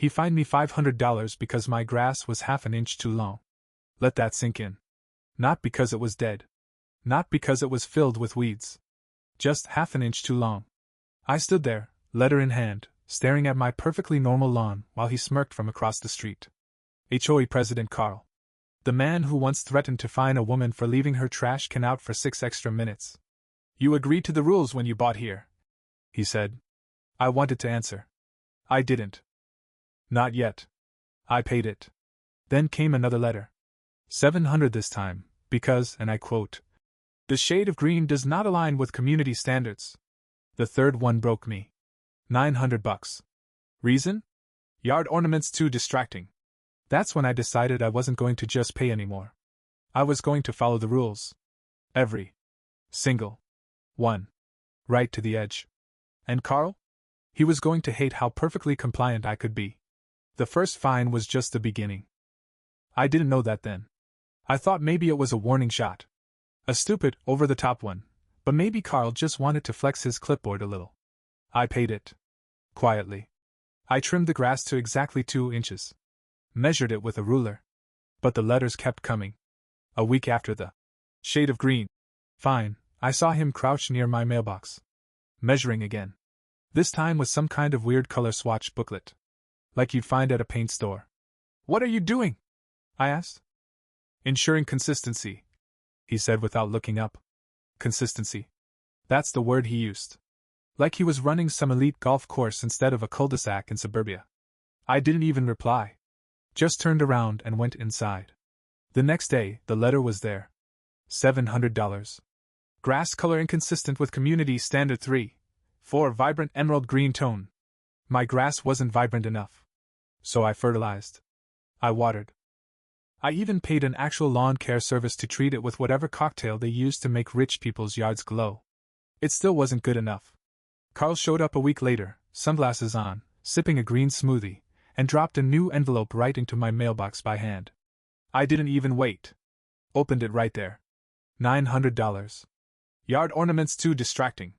He fined me $500 because my grass was half an inch too long. Let that sink in. Not because it was dead. Not because it was filled with weeds. Just half an inch too long. I stood there, letter in hand, staring at my perfectly normal lawn while he smirked from across the street. HOA President Carl. The man who once threatened to fine a woman for leaving her trash can out for 6 extra minutes. You agreed to the rules when you bought here, he said. I wanted to answer. I didn't. Not yet. I paid it. Then came another letter. $700 this time, because, and I quote, the shade of green does not align with community standards. The third one broke me. $900. Reason? Yard ornaments too distracting. That's when I decided I wasn't going to just pay anymore. I was going to follow the rules. Every single one. Right to the edge. And Carl? He was going to hate how perfectly compliant I could be. The first fine was just the beginning. I didn't know that then. I thought maybe it was a warning shot. A stupid, over-the-top one, but maybe Carl just wanted to flex his clipboard a little. I paid it. Quietly. I trimmed the grass to exactly 2 inches. Measured it with a ruler. But the letters kept coming. A week after the shade of green fine, I saw him crouch near my mailbox. Measuring again. This time with some kind of weird color swatch booklet. Like you'd find at a paint store. What are you doing? I asked. Ensuring consistency, he said without looking up. Consistency. That's the word he used. Like he was running some elite golf course instead of a cul-de-sac in suburbia. I didn't even reply. Just turned around and went inside. The next day, the letter was there. $700. Grass color inconsistent with community standard 3. 4 vibrant emerald green tone. My grass wasn't vibrant enough. So I fertilized. I watered. I even paid an actual lawn care service to treat it with whatever cocktail they used to make rich people's yards glow. It still wasn't good enough. Carl showed up a week later, sunglasses on, sipping a green smoothie, and dropped a new envelope right into my mailbox by hand. I didn't even wait. Opened it right there. $900. Yard ornaments too distracting.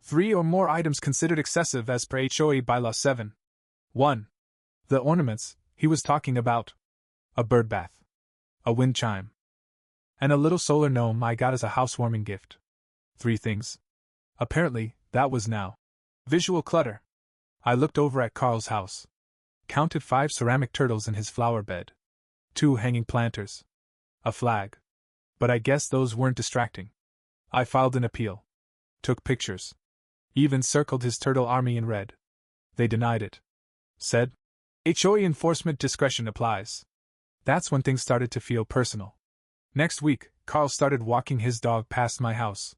3 or more items considered excessive as per HOA Bylaw 7. 1. The ornaments, he was talking about. A bird bath. A wind chime. And a little solar gnome I got as a housewarming gift. 3 things. Apparently, that was now. Visual clutter. I looked over at Carl's house. Counted 5 ceramic turtles in his flower bed. 2 hanging planters. A flag. But I guess those weren't distracting. I filed an appeal. Took pictures. Even circled his turtle army in red. They denied it. Said, HOA enforcement discretion applies. That's when things started to feel personal. Next week, Carl started walking his dog past my house.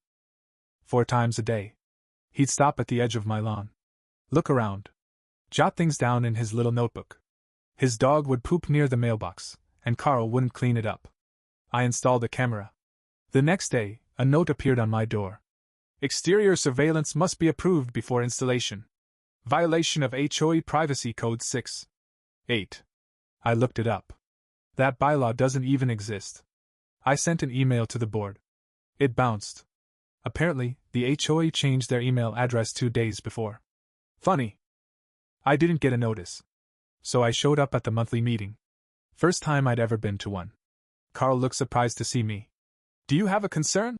4 times a day. He'd stop at the edge of my lawn. Look around. Jot things down in his little notebook. His dog would poop near the mailbox, and Carl wouldn't clean it up. I installed a camera. The next day, a note appeared on my door. Exterior surveillance must be approved before installation. Violation of HOA Privacy Code 6. 8. I looked it up. That bylaw doesn't even exist. I sent an email to the board. It bounced. Apparently, the HOA changed their email address 2 days before. Funny. I didn't get a notice. So I showed up at the monthly meeting. First time I'd ever been to one. Carl looked surprised to see me. Do you have a concern?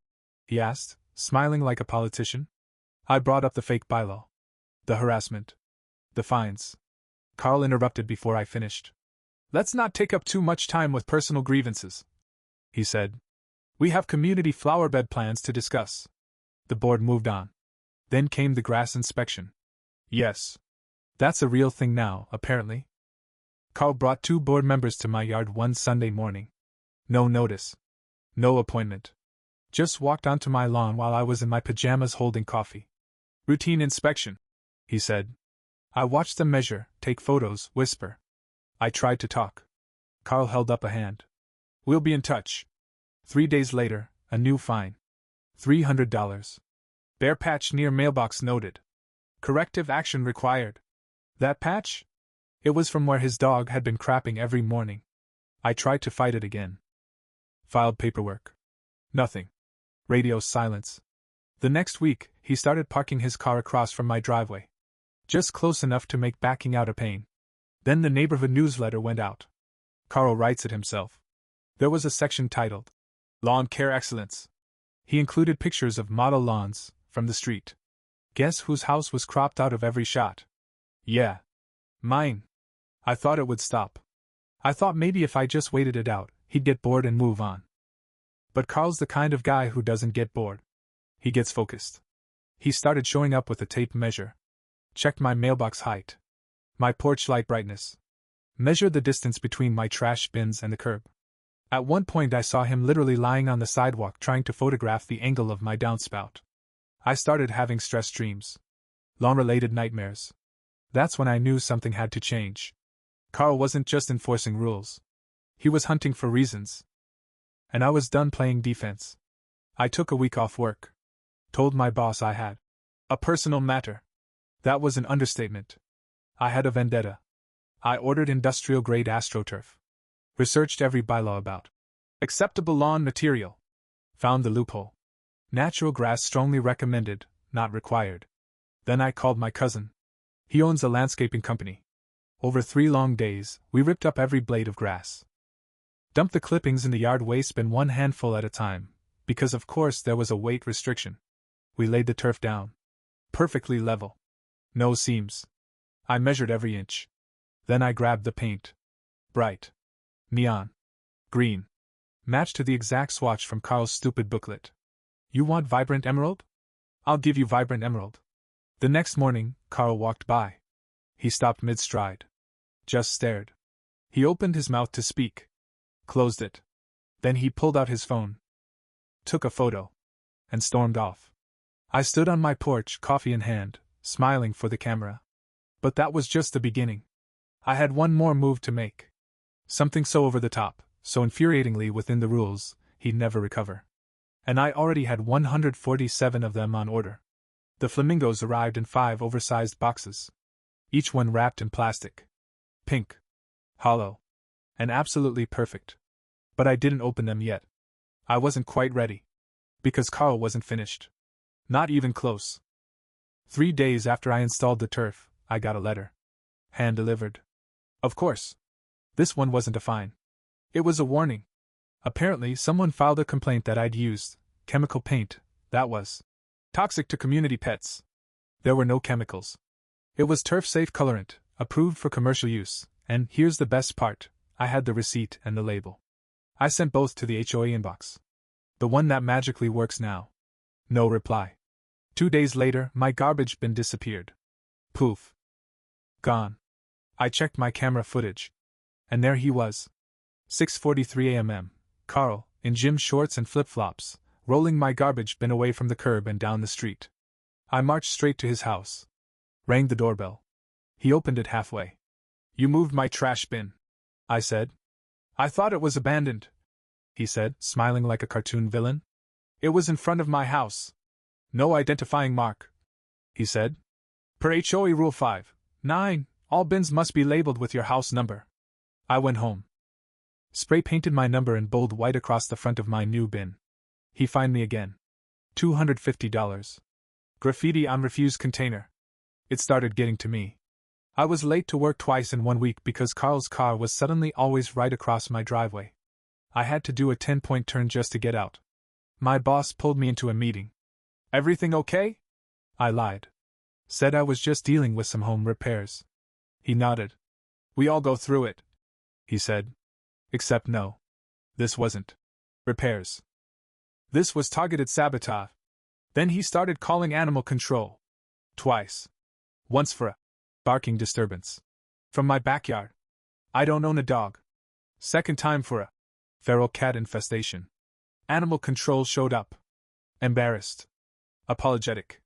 He asked, smiling like a politician. I brought up the fake bylaw. The harassment. The fines. Carl interrupted before I finished. Let's not take up too much time with personal grievances, he said. We have community flowerbed plans to discuss. The board moved on. Then came the grass inspection. Yes. That's a real thing now, apparently. Carl brought 2 board members to my yard one Sunday morning. No notice. No appointment. Just walked onto my lawn while I was in my pajamas holding coffee. Routine inspection, he said. I watched them measure, take photos, whisper. I tried to talk. Carl held up a hand. We'll be in touch. 3 days later, a new fine. $300. Bare patch near mailbox noted. Corrective action required. That patch? It was from where his dog had been crapping every morning. I tried to fight it again. Filed paperwork. Nothing. Radio silence. The next week, he started parking his car across from my driveway. Just close enough to make backing out a pain. Then the neighborhood newsletter went out. Carl writes it himself. There was a section titled, Lawn Care Excellence. He included pictures of model lawns, from the street. Guess whose house was cropped out of every shot? Yeah. Mine. I thought it would stop. I thought maybe if I just waited it out, he'd get bored and move on. But Carl's the kind of guy who doesn't get bored. He gets focused. He started showing up with a tape measure. Checked my mailbox height. My porch light brightness. Measured the distance between my trash bins and the curb. At one point I saw him literally lying on the sidewalk trying to photograph the angle of my downspout. I started having stress dreams. Lawn-related nightmares. That's when I knew something had to change. Carl wasn't just enforcing rules. He was hunting for reasons. And I was done playing defense. I took a week off work. Told my boss I had a personal matter. That was an understatement. I had a vendetta. I ordered industrial-grade AstroTurf. Researched every bylaw about acceptable lawn material. Found the loophole. Natural grass strongly recommended, not required. Then I called my cousin. He owns a landscaping company. Over 3 long days, we ripped up every blade of grass. Dumped the clippings in the yard waste bin 1 handful at a time, because of course there was a weight restriction. We laid the turf down. Perfectly level. No seams. I measured every inch. Then I grabbed the paint. Bright. Neon. Green. Matched to the exact swatch from Carl's stupid booklet. You want vibrant emerald? I'll give you vibrant emerald. The next morning, Carl walked by. He stopped mid-stride. Just stared. He opened his mouth to speak. Closed it. Then he pulled out his phone. Took a photo. And stormed off. I stood on my porch, coffee in hand, smiling for the camera. But that was just the beginning. I had one more move to make. Something so over the top, so infuriatingly within the rules, he'd never recover. And I already had 147 of them on order. The Flamingos arrived in 5 oversized boxes. Each one wrapped in plastic. Pink. Hollow. And absolutely perfect. But I didn't open them yet. I wasn't quite ready. Because Carl wasn't finished. Not even close. 3 days after I installed the turf, I got a letter. Hand-delivered. Of course. This one wasn't a fine. It was a warning. Apparently, someone filed a complaint that I'd used chemical paint that was toxic to community pets. There were no chemicals. It was turf-safe colorant, approved for commercial use, and here's the best part, I had the receipt and the label. I sent both to the HOA inbox. The one that magically works now. No reply. 2 days later, my garbage bin disappeared. Poof. Gone. I checked my camera footage. And there he was. 6:43 a.m. Carl, in gym shorts and flip-flops, rolling my garbage bin away from the curb and down the street. I marched straight to his house. Rang the doorbell. He opened it halfway. You moved my trash bin, I said. I thought it was abandoned, he said, smiling like a cartoon villain. It was in front of my house. No identifying mark, he said. Per HOA Rule 5.9, all bins must be labeled with your house number. I went home. Spray painted my number in bold white across the front of my new bin. He fined me again. $250. Graffiti on refused container. It started getting to me. I was late to work twice in 1 week because Carl's car was suddenly always right across my driveway. I had to do a 10-point turn just to get out. My boss pulled me into a meeting. Everything okay? I lied. Said I was just dealing with some home repairs. He nodded. We all go through it, he said. Except no. This wasn't repairs. This was targeted sabotage. Then he started calling animal control. Twice. Once for a barking disturbance from my backyard. I don't own a dog. Second time for a feral cat infestation. Animal control showed up. Embarrassed. Apologetic.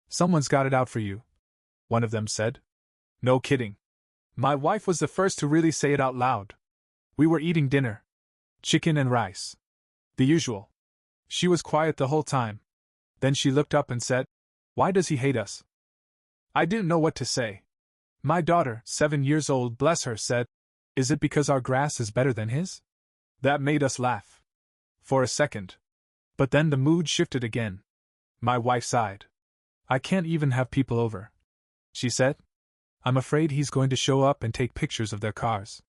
Someone's got it out for you, one of them said. No kidding. My wife was the first to really say it out loud. We were eating dinner. Chicken and rice. The usual. She was quiet the whole time. Then she looked up and said, Why does he hate us? I didn't know what to say. My daughter, 7 years old, bless her, said, Is it because our grass is better than his? That made us laugh. For a second. But then the mood shifted again. My wife sighed. I can't even have people over, she said. I'm afraid he's going to show up and take pictures of their cars.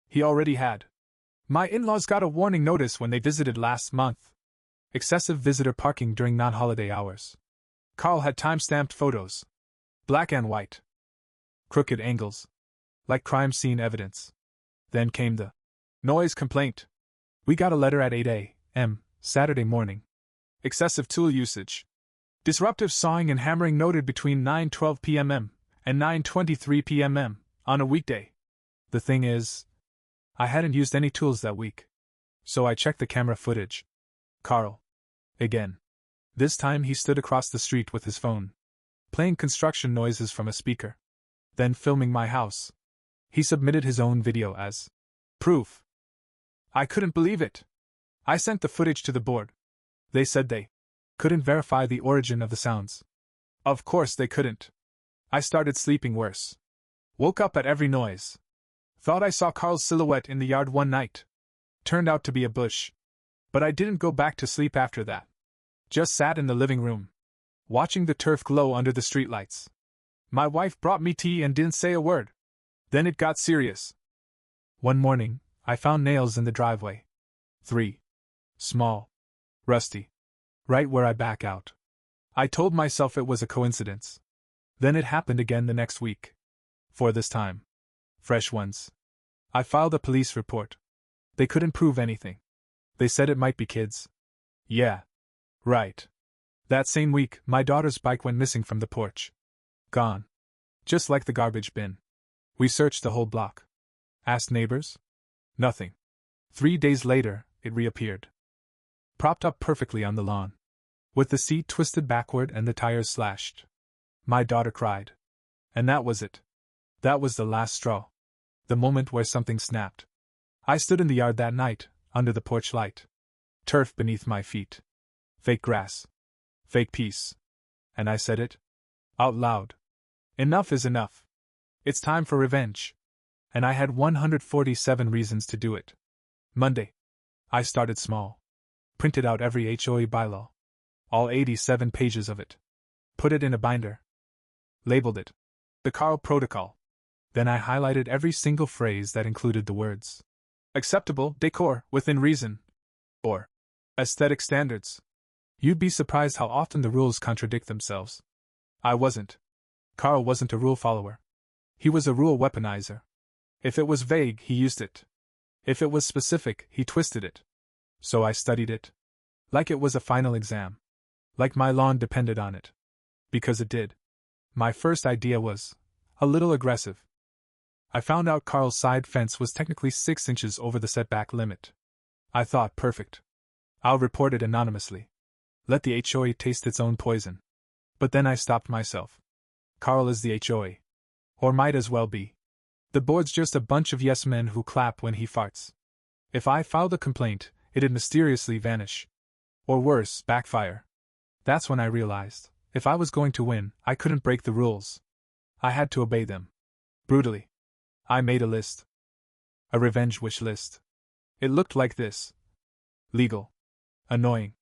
He already had. My in-laws got a warning notice when they visited last month. Excessive visitor parking during non-holiday hours. Carl had time-stamped photos. Black and white. Crooked angles. Like crime scene evidence. Then came the noise complaint. We got a letter at 8 a.m. Saturday morning. Excessive tool usage. Disruptive sawing and hammering noted between 9:12 p.m. and 9:23 p.m. on a weekday. The thing is, I hadn't used any tools that week. So I checked the camera footage. Carl. Again. This time he stood across the street with his phone, playing construction noises from a speaker. Then filming my house. He submitted his own video as proof. I couldn't believe it. I sent the footage to the board. They said they couldn't verify the origin of the sounds. Of course they couldn't. I started sleeping worse. Woke up at every noise. Thought I saw Carl's silhouette in the yard one night. Turned out to be a bush. But I didn't go back to sleep after that. Just sat in the living room, watching the turf glow under the streetlights. My wife brought me tea and didn't say a word. Then it got serious. One morning, I found nails in the driveway. 3. Small. Rusty. Right where I back out. I told myself it was a coincidence. Then it happened again the next week. 4 this time. Fresh ones. I filed a police report. They couldn't prove anything. They said it might be kids. Yeah. Right. That same week, my daughter's bike went missing from the porch. Gone. Just like the garbage bin. We searched the whole block. Asked neighbors? Nothing. 3 days later, it reappeared. Propped up perfectly on the lawn. With the seat twisted backward and the tires slashed. My daughter cried. And that was it. That was the last straw. The moment where something snapped. I stood in the yard that night, under the porch light. Turf beneath my feet. Fake grass. Fake peace. And I said it out loud. Enough is enough. It's time for revenge. And I had 147 reasons to do it. Monday. I started small. Printed out every HOA bylaw. All 87 pages of it. Put it in a binder. Labeled it the Carl Protocol. Then I highlighted every single phrase that included the words acceptable decor within reason, or aesthetic standards. You'd be surprised how often the rules contradict themselves. I wasn't. Carl wasn't a rule follower. He was a rule weaponizer. If it was vague, he used it. If it was specific, he twisted it. So I studied it. Like it was a final exam. Like my lawn depended on it. Because it did. My first idea was a little aggressive. I found out Carl's side fence was technically 6 inches over the setback limit. I thought, perfect. I'll report it anonymously. Let the HOA taste its own poison. But then I stopped myself. Carl is the HOA. Or might as well be. The board's just a bunch of yes men who clap when he farts. If I filed a complaint, it'd mysteriously vanish. Or worse, backfire. That's when I realized, if I was going to win, I couldn't break the rules. I had to obey them. Brutally. I made a list. A revenge wish list. It looked like this. Legal. Annoying.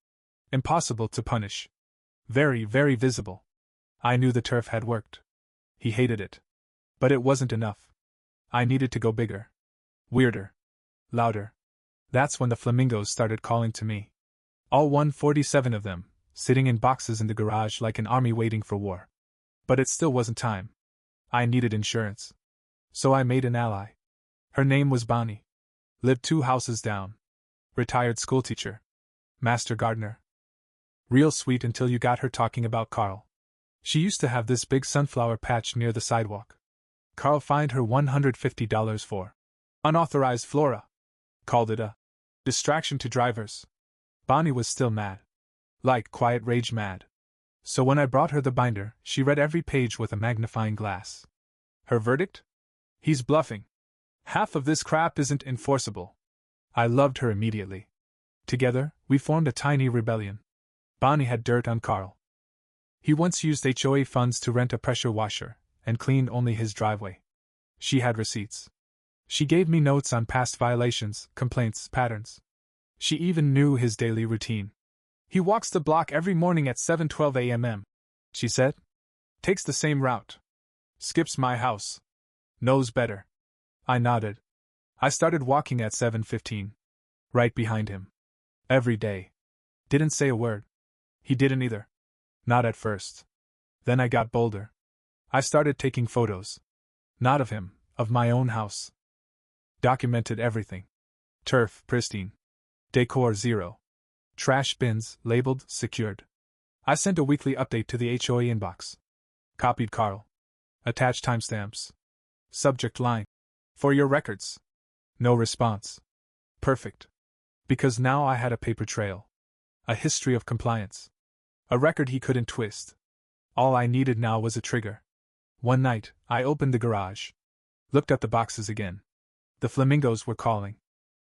Impossible to punish. Very, very visible. I knew the turf had worked. He hated it. But it wasn't enough. I needed to go bigger. Weirder. Louder. That's when the Flamingos started calling to me. All 147 of them, sitting in boxes in the garage like an army waiting for war. But it still wasn't time. I needed insurance. So I made an ally. Her name was Bonnie. Lived 2 houses down. Retired schoolteacher. Master gardener. Real sweet until you got her talking about Carl. She used to have this big sunflower patch near the sidewalk. Carl fined her $150 for unauthorized flora. Called it a distraction to drivers. Bonnie was still mad. Like quiet rage mad. So when I brought her the binder, she read every page with a magnifying glass. Her verdict? He's bluffing. Half of this crap isn't enforceable. I loved her immediately. Together, we formed a tiny rebellion. Bonnie had dirt on Carl. He once used HOA funds to rent a pressure washer, and cleaned only his driveway. She had receipts. She gave me notes on past violations, complaints, patterns. She even knew his daily routine. He walks the block every morning at 7:12 a.m., she said. Takes the same route. Skips my house. Knows better. I nodded. I started walking at 7:15. Right behind him. Every day. Didn't say a word. He didn't either. Not at first. Then I got bolder. I started taking photos. Not of him, of my own house. Documented everything. Turf, pristine. Decor, zero. Trash bins, labeled, secured. I sent a weekly update to the HOA inbox. Copied Carl. Attached timestamps. Subject line. For your records. No response. Perfect. Because now I had a paper trail. A history of compliance. A record he couldn't twist. All I needed now was a trigger. One night, I opened the garage. Looked at the boxes again. The flamingos were calling.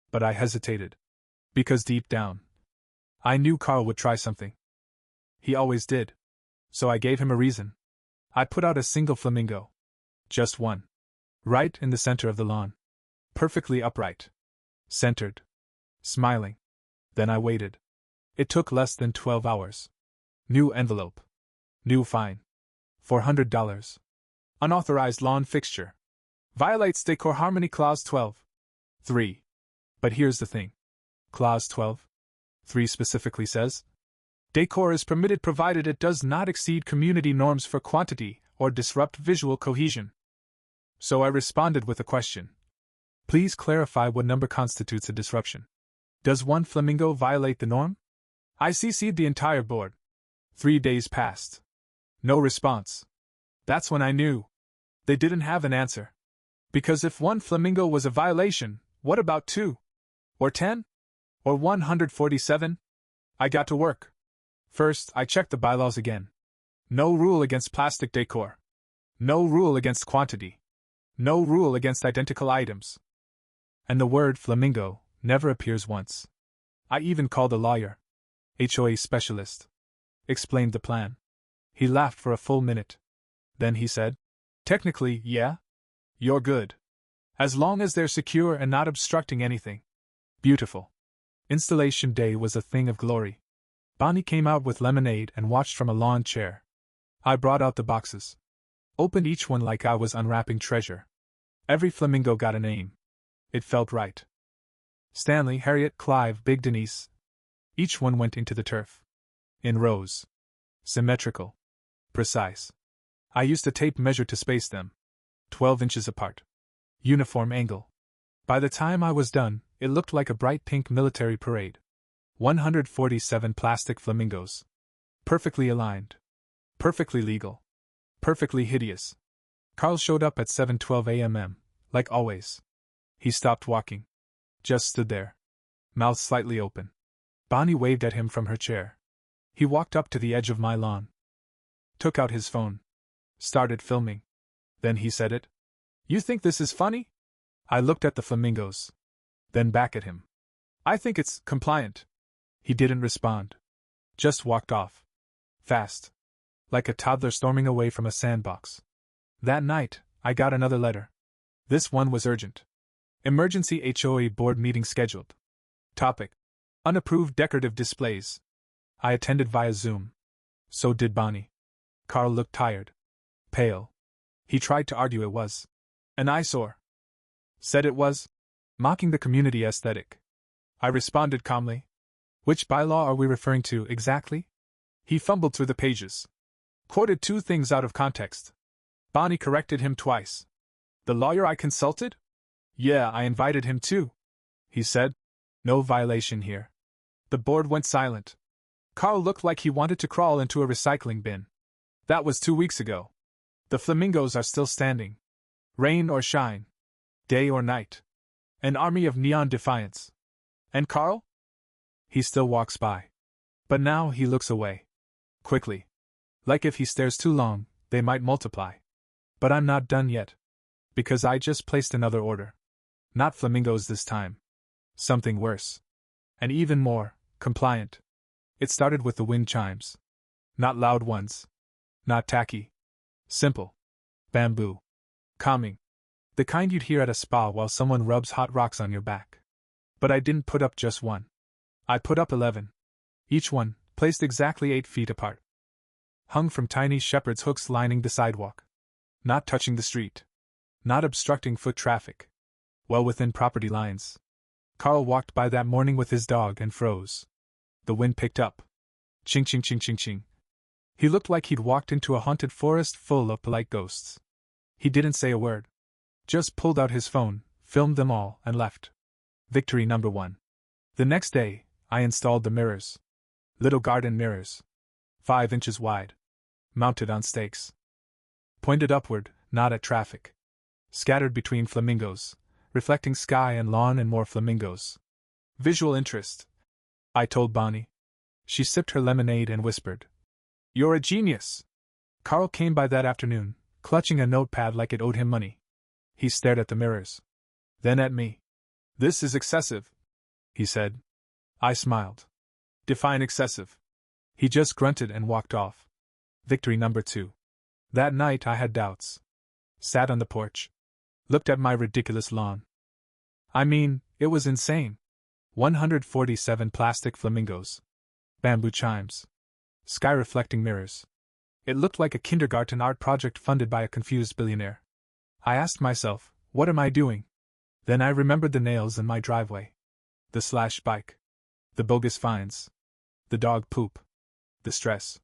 But I hesitated. Because deep down, I knew Carl would try something. He always did. So I gave him a reason. I put out a single flamingo. Just one. Right in the center of the lawn. Perfectly upright. Centered. Smiling. Then I waited. It took less than 12 hours. New envelope. New fine. $400. Unauthorized lawn fixture. Violates Decor Harmony Clause 12. 3. But here's the thing. Clause 12. 3 specifically says, decor is permitted provided it does not exceed community norms for quantity or disrupt visual cohesion. So I responded with a question. Please clarify what number constitutes a disruption. Does one flamingo violate the norm? I CC'd the entire board. 3 days passed. No response. That's when I knew. They didn't have an answer. Because if one flamingo was a violation, what about 2? Or 10? Or 147? I got to work. First, I checked the bylaws again. No rule against plastic decor. No rule against quantity. No rule against identical items. And the word flamingo never appears once. I even called a lawyer. HOA specialist. Explained the plan. He laughed for a full minute. Then he said, technically, yeah. You're good. As long as they're secure and not obstructing anything. Beautiful. Installation day was a thing of glory. Bonnie came out with lemonade and watched from a lawn chair. I brought out the boxes. Opened each one like I was unwrapping treasure. Every flamingo got a name. It felt right. Stanley, Harriet, Clive, Big Denise. Each one went into the turf. In rows. Symmetrical. Precise. I used a tape measure to space them. 12 inches apart. Uniform angle. By the time I was done, it looked like a bright pink military parade. 147 plastic flamingos. Perfectly aligned. Perfectly legal. Perfectly hideous. Carl showed up at 7:12 a.m., like always. He stopped walking. Just stood there. Mouth slightly open. Bonnie waved at him from her chair. He walked up to the edge of my lawn. Took out his phone. Started filming. Then he said it. You think this is funny? I looked at the flamingos. Then back at him. I think it's compliant. He didn't respond. Just walked off. Fast. Like a toddler storming away from a sandbox. That night, I got another letter. This one was urgent. Emergency HOA board meeting scheduled. Topic: unapproved decorative displays. I attended via Zoom. So did Bonnie. Carl looked tired. Pale. He tried to argue it was an eyesore. Said it was mocking the community aesthetic. I responded calmly. Which bylaw are we referring to exactly? He fumbled through the pages. Quoted 2 things out of context. Bonnie corrected him twice. The lawyer I consulted? Yeah, I invited him too. He said. No violation here. The board went silent. Carl looked like he wanted to crawl into a recycling bin. That was 2 weeks ago. The flamingos are still standing. Rain or shine. Day or night. An army of neon defiance. And Carl? He still walks by. But now he looks away. Quickly. Like if he stares too long, they might multiply. But I'm not done yet. Because I just placed another order. Not flamingos this time. Something worse. And even more compliant. It started with the wind chimes. Not loud ones. Not tacky. Simple. Bamboo. Calming. The kind you'd hear at a spa while someone rubs hot rocks on your back. But I didn't put up just one. I put up 11. Each one, placed exactly 8 feet apart. Hung from tiny shepherd's hooks lining the sidewalk. Not touching the street. Not obstructing foot traffic. Well within property lines. Carl walked by that morning with his dog and froze. The wind picked up. Ching ching ching ching ching. He looked like he'd walked into a haunted forest full of polite ghosts. He didn't say a word. Just pulled out his phone, filmed them all, and left. Victory number 1. The next day, I installed the mirrors. Little garden mirrors. 5 inches wide. Mounted on stakes. Pointed upward, not at traffic. Scattered between flamingos, reflecting sky and lawn and more flamingos. Visual interest, I told Bonnie. She sipped her lemonade and whispered, "You're a genius." Carl came by that afternoon, clutching a notepad like it owed him money. He stared at the mirrors. Then at me. "This is excessive," he said. I smiled. "Define excessive." He just grunted and walked off. Victory number 2. That night I had doubts. Sat on the porch. Looked at my ridiculous lawn. I mean, it was insane. 147 plastic flamingos. Bamboo chimes. Sky-reflecting mirrors. It looked like a kindergarten art project funded by a confused billionaire. I asked myself, what am I doing? Then I remembered the nails in my driveway. The slash bike. The bogus fines. The dog poop. The stress.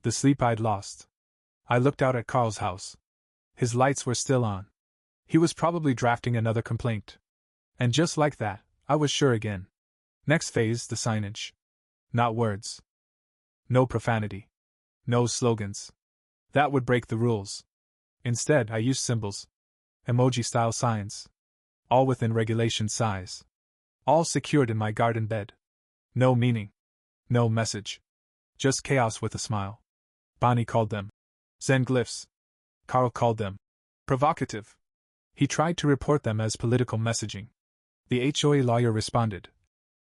The sleep I'd lost. I looked out at Carl's house. His lights were still on. He was probably drafting another complaint. And just like that, I was sure again. Next phase, the signage. Not words. No profanity. No slogans. That would break the rules. Instead, I used symbols. Emoji-style signs. All within regulation size. All secured in my garden bed. No meaning. No message. Just chaos with a smile. Bonnie called them Zen glyphs. Carl called them provocative. He tried to report them as political messaging. The HOA lawyer responded,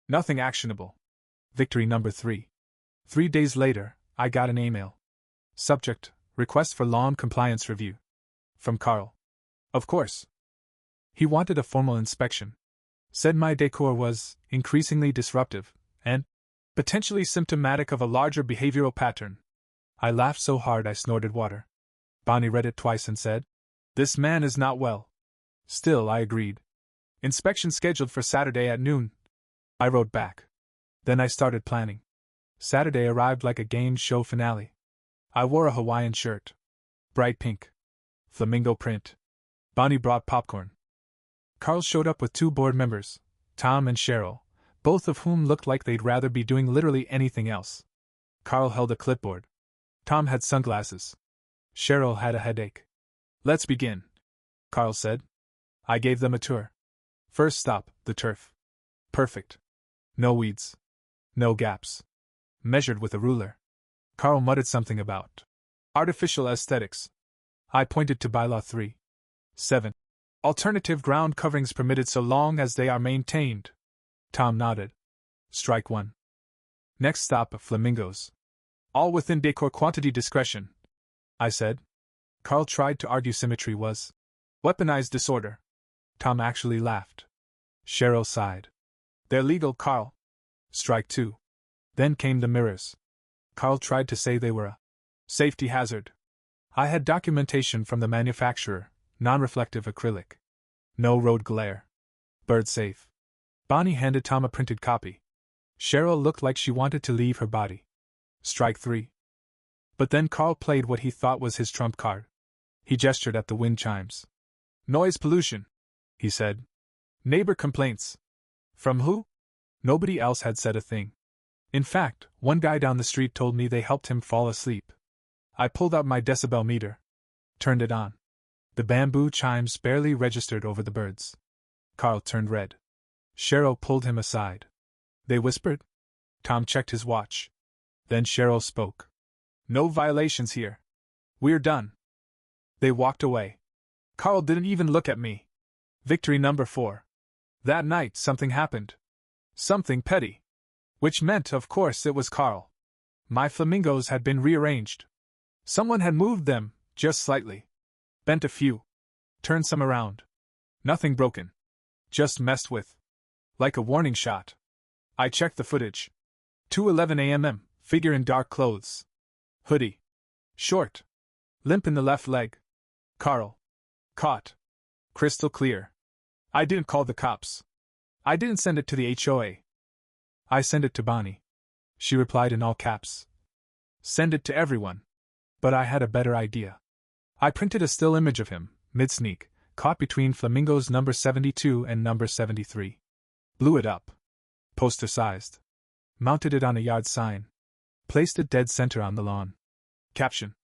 "Nothing actionable." Victory number 3. 3 days later, I got an email. Subject, request for lawn compliance review. From Carl. Of course. He wanted a formal inspection. Said my decor was increasingly disruptive and potentially symptomatic of a larger behavioral pattern. I laughed so hard I snorted water. Bonnie read it twice and said, "This man is not well." Still, I agreed. Inspection scheduled for Saturday at noon. I wrote back. Then I started planning. Saturday arrived like a game show finale. I wore a Hawaiian shirt. Bright pink. Flamingo print. Bonnie brought popcorn. Carl showed up with 2 board members, Tom and Cheryl, both of whom looked like they'd rather be doing literally anything else. Carl held a clipboard. Tom had sunglasses. Cheryl had a headache. "Let's begin," Carl said. I gave them a tour. First stop, the turf. Perfect. No weeds. No gaps. Measured with a ruler. Carl muttered something about artificial aesthetics. I pointed to Bylaw 3.7. Alternative ground coverings permitted so long as they are maintained. Tom nodded. Strike 1. Next stop, flamingos. All within decor quantity discretion, I said. Carl tried to argue symmetry was weaponized disorder. Tom actually laughed. Cheryl sighed. "They're legal, Carl." Strike 2. Then came the mirrors. Carl tried to say they were a safety hazard. I had documentation from the manufacturer, non-reflective acrylic. No road glare. Bird safe. Bonnie handed Tom a printed copy. Cheryl looked like she wanted to leave her body. Strike 3. But then Carl played what he thought was his trump card. He gestured at the wind chimes. "Noise pollution," he said. "Neighbor complaints." From who? Nobody else had said a thing. In fact, one guy down the street told me they helped him fall asleep. I pulled out my decibel meter. Turned it on. The bamboo chimes barely registered over the birds. Carl turned red. Cheryl pulled him aside. "They whispered?" Tom checked his watch. Then Cheryl spoke. "No violations here. We're done." They walked away. Carl didn't even look at me. Victory number 4. That night something happened. Something petty. Which meant, of course, it was Carl. My flamingos had been rearranged. Someone had moved them, just slightly. Bent a few. Turned some around. Nothing broken. Just messed with. Like a warning shot. I checked the footage. 2:11 a.m. Figure in dark clothes. Hoodie. Short. Limp in the left leg. Carl. Caught. Crystal clear. I didn't call the cops. I didn't send it to the HOA. I sent it to Bonnie. She replied in all caps. Send it to everyone. But I had a better idea. I printed a still image of him, mid-sneak, caught between Flamingos number 72 and number 73. Blew it up. Poster-sized. Mounted it on a yard sign. Placed it dead center on the lawn. Caption.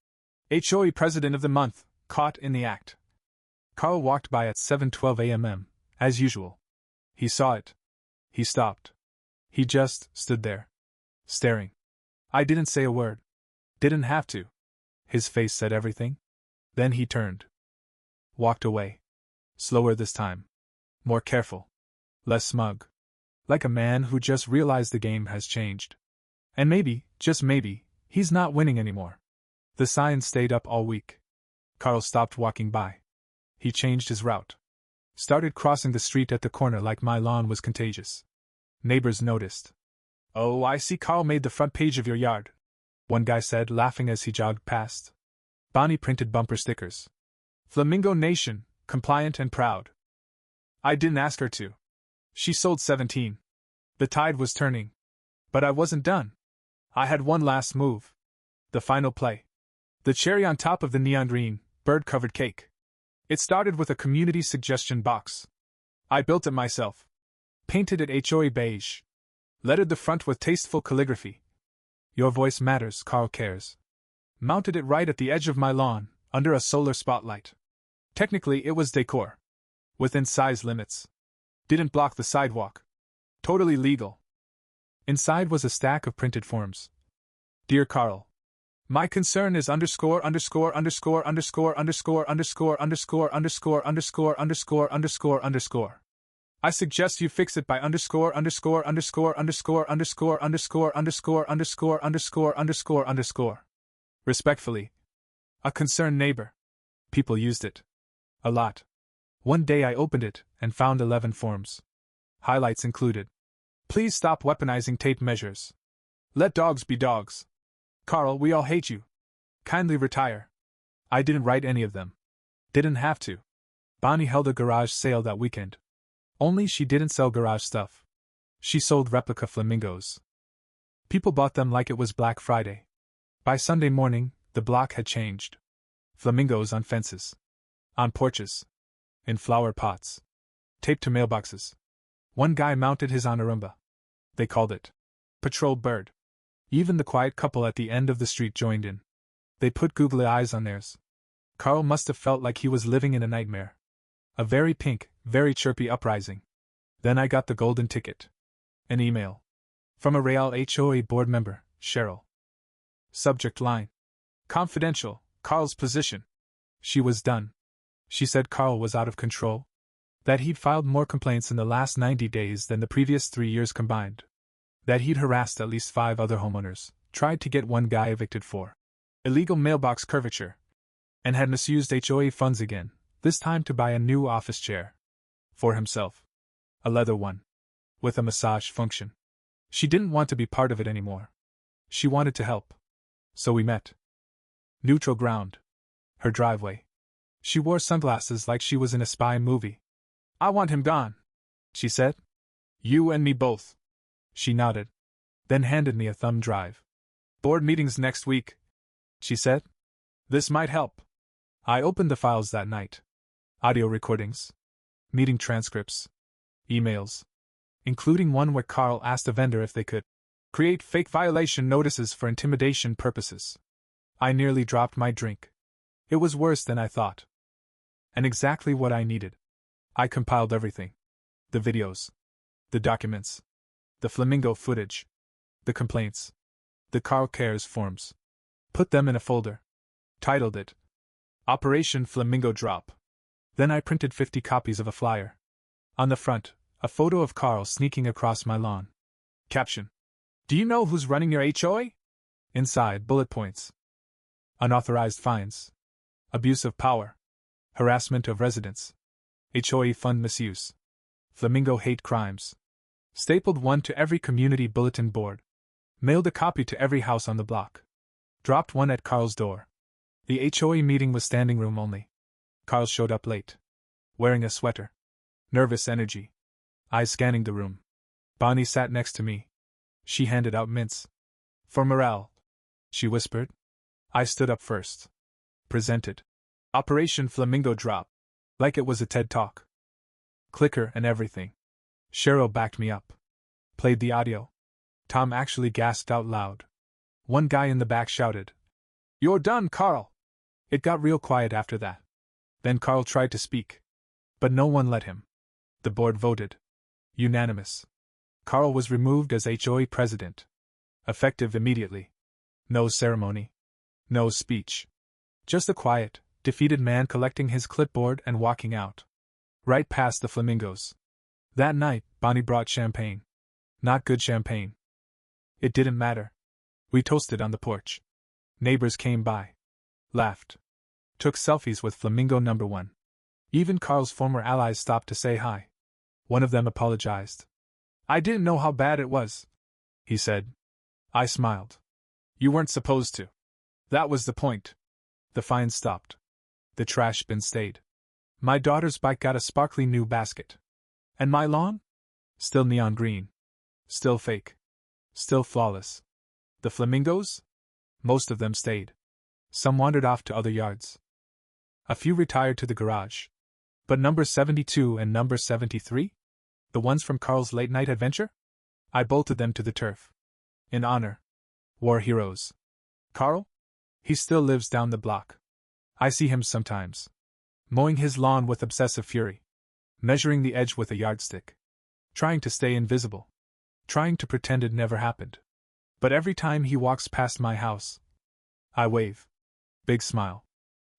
HOA President of the Month, caught in the act. Carl walked by at 7:12 a.m., as usual. He saw it. He stopped. He just stood there. Staring. I didn't say a word. Didn't have to. His face said everything. Then he turned. Walked away. Slower this time. More careful. Less smug. Like a man who just realized the game has changed. And maybe, just maybe, he's not winning anymore. The sign stayed up all week. Carl stopped walking by. He changed his route. Started crossing the street at the corner like my lawn was contagious. Neighbors noticed. Oh, I see Carl made the front page of your yard, one guy said, laughing as he jogged past. Bonnie printed bumper stickers. Flamingo Nation, compliant and proud. I didn't ask her to. She sold 17. The tide was turning. But I wasn't done. I had one last move. The final play. The cherry on top of the neon green, bird-covered cake. It started with a community suggestion box. I built it myself. Painted it HOA beige. Lettered the front with tasteful calligraphy. Your voice matters, Carl cares. Mounted it right at the edge of my lawn, under a solar spotlight. Technically it was decor. Within size limits. Didn't block the sidewalk. Totally legal. Inside was a stack of printed forms. Dear Carl. My concern is underscore underscore underscore underscore underscore underscore underscore underscore underscore underscore underscore underscore. I suggest you fix it by underscore underscore underscore underscore underscore underscore underscore underscore underscore underscore underscore. Respectfully. A concerned neighbor. People used it. A lot. One day I opened it and found 11 forms. Highlights included. Please stop weaponizing tape measures. Let dogs be dogs. Carl, we all hate you. Kindly retire. I didn't write any of them. Didn't have to. Bonnie held a garage sale that weekend. Only she didn't sell garage stuff. She sold replica flamingos. People bought them like it was Black Friday. By Sunday morning, the block had changed. Flamingos on fences. On porches. In flower pots. Taped to mailboxes. One guy mounted his on a Roomba. They called it Patrol Bird. Even the quiet couple at the end of the street joined in. They put googly eyes on theirs. Carl must have felt like he was living in a nightmare. A very pink, very chirpy uprising. Then I got the golden ticket. An email. From a Real HOA board member, Cheryl. Subject line. Confidential, Carl's position. She was done. She said Carl was out of control. That he'd filed more complaints in the last 90 days than the previous 3 years combined. That he'd harassed at least 5 other homeowners, tried to get one guy evicted for illegal mailbox curvature, and had misused HOA funds again, this time to buy a new office chair. For himself. A leather one. With a massage function. She didn't want to be part of it anymore. She wanted to help. So we met. Neutral ground. Her driveway. She wore sunglasses like she was in a spy movie. I want him gone, she said. You and me both. She nodded. Then handed me a thumb drive. Board meetings next week, she said. This might help. I opened the files that night. Audio recordings. Meeting transcripts. Emails. Including one where Carl asked a vendor if they could create fake violation notices for intimidation purposes. I nearly dropped my drink. It was worse than I thought. And exactly what I needed. I compiled everything. The videos. The documents. The flamingo footage. The complaints. The Carl Cares forms. Put them in a folder. Titled it Operation Flamingo Drop. Then I printed 50 copies of a flyer. On the front, a photo of Carl sneaking across my lawn. Caption. Do you know who's running your HOA? Inside, bullet points. Unauthorized fines. Abuse of power. Harassment of residents. HOA fund misuse. Flamingo hate crimes. Stapled one to every community bulletin board. Mailed a copy to every house on the block. Dropped one at Carl's door. The HOA meeting was standing room only. Carl showed up late. Wearing a sweater. Nervous energy. Eyes scanning the room. Bonnie sat next to me. She handed out mints. For morale, she whispered. I stood up first. Presented. Operation Flamingo Drop. Like it was a TED Talk. Clicker and everything. Cheryl backed me up. Played the audio. Tom actually gasped out loud. One guy in the back shouted, "You're done, Carl!" It got real quiet after that. Then Carl tried to speak. But no one let him. The board voted. Unanimous. Carl was removed as HOA president. Effective immediately. No ceremony. No speech. Just a quiet, defeated man collecting his clipboard and walking out. Right past the Flamingos. That night, Bonnie brought champagne. Not good champagne. It didn't matter. We toasted on the porch. Neighbors came by. Laughed. Took selfies with Flamingo number 1. Even Carl's former allies stopped to say hi. One of them apologized. I didn't know how bad it was, he said. I smiled. You weren't supposed to. That was the point. The fine stopped. The trash bin stayed. My daughter's bike got a sparkly new basket. And my lawn? Still neon green. Still fake. Still flawless. The Flamingos? Most of them stayed. Some wandered off to other yards. A few retired to the garage. But number 72 and number 73? The ones from Carl's late-night adventure? I bolted them to the turf. In honor. War heroes. Carl? He still lives down the block. I see him sometimes. Mowing his lawn with obsessive fury. Measuring the edge with a yardstick. Trying to stay invisible. Trying to pretend it never happened. But every time he walks past my house, I wave. Big smile.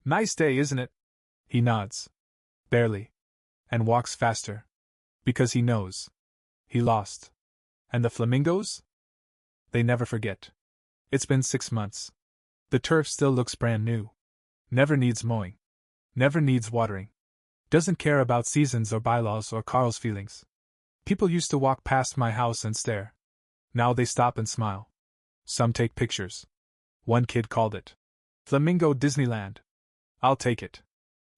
Nice day, isn't it? He nods. Barely. And walks faster. Because he knows. He lost. And the Flamingos? They never forget. It's been 6 months. The turf still looks brand new. Never needs mowing. Never needs watering. Doesn't care about seasons or bylaws or Carl's feelings. People used to walk past my house and stare. Now they stop and smile. Some take pictures. One kid called it Flamingo Disneyland. I'll take it.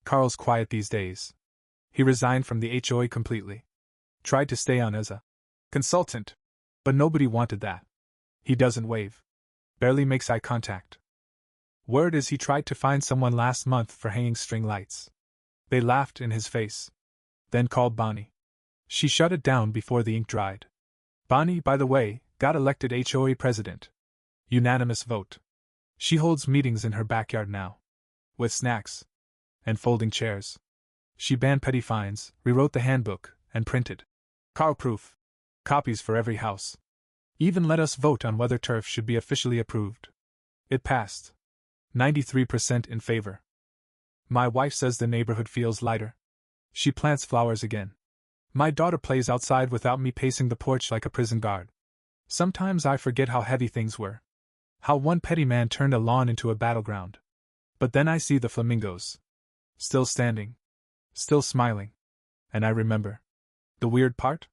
Carl's quiet these days. He resigned from the HOA completely. Tried to stay on as a consultant. But nobody wanted that. He doesn't wave. Barely makes eye contact. Word is he tried to find someone last month for hanging string lights. They laughed in his face. Then called Bonnie. She shut it down before the ink dried. Bonnie, by the way, got elected HOA president. Unanimous vote. She holds meetings in her backyard now. With snacks. And folding chairs. She banned petty fines, rewrote the handbook, and printed Carl-proof copies for every house. Even let us vote on whether turf should be officially approved. It passed. 93% in favor. My wife says the neighborhood feels lighter. She plants flowers again. My daughter plays outside without me pacing the porch like a prison guard. Sometimes I forget how heavy things were. How one petty man turned a lawn into a battleground. But then I see the Flamingos. Still standing. Still smiling. And I remember. The weird part?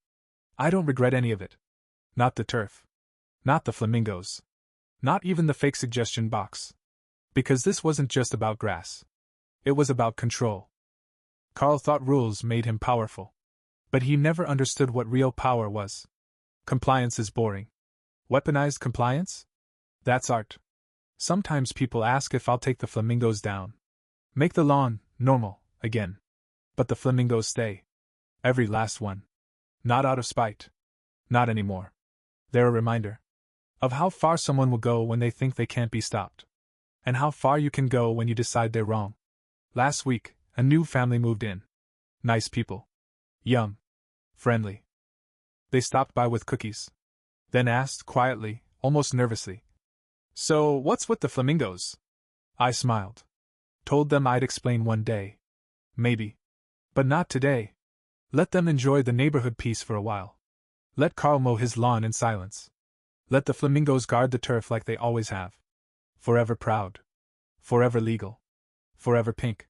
I don't regret any of it. Not the turf. Not the Flamingos. Not even the fake suggestion box. Because this wasn't just about grass. It was about control. Carl thought rules made him powerful. But he never understood what real power was. Compliance is boring. Weaponized compliance? That's art. Sometimes people ask if I'll take the Flamingos down. Make the lawn normal again. But the Flamingos stay. Every last one. Not out of spite. Not anymore. They're a reminder of how far someone will go when they think they can't be stopped. And how far you can go when you decide they're wrong. Last week, a new family moved in. Nice people. Young. Friendly. They stopped by with cookies. Then asked quietly, almost nervously, "So, what's with the Flamingos?" I smiled. Told them I'd explain one day. Maybe. But not today. Let them enjoy the neighborhood peace for a while. Let Carl mow his lawn in silence. Let the Flamingos guard the turf like they always have. Forever proud. Forever legal. Forever pink.